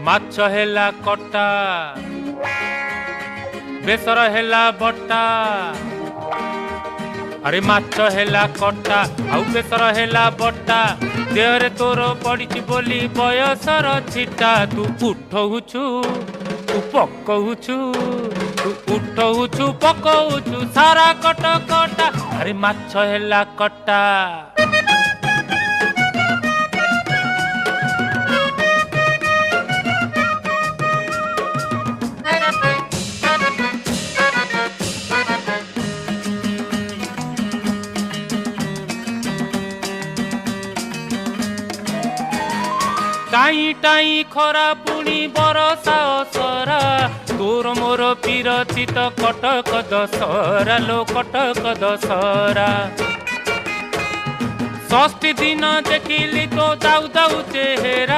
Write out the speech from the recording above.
ମାଛ ହେଲା କଟା ବେସର ହେଲା ବଟା ଆରେ ମାଛ ହେଲା କଟା ଆଉ ବେସର ହେଲା ବଟା ଦେହରେ ତୋର ପଡ଼ିଛି ବୋଲି ବୟସର ଛିଟା ତୁ ଉଠଉଛୁ ତୁ ପକଉଛୁ ତୁ ଉଠଉଛୁ ପକଉଛୁ ସାରା କଟ କଟା ଆରେ ମାଛ ହେଲା କଟା टाई टाई खरा पुणी बरसा असरा तोर मोर पीरती तो कटक दशहरा लो कटक दशहरा षष्ठी दिन देखिली तो दाऊ दाऊ चेहरा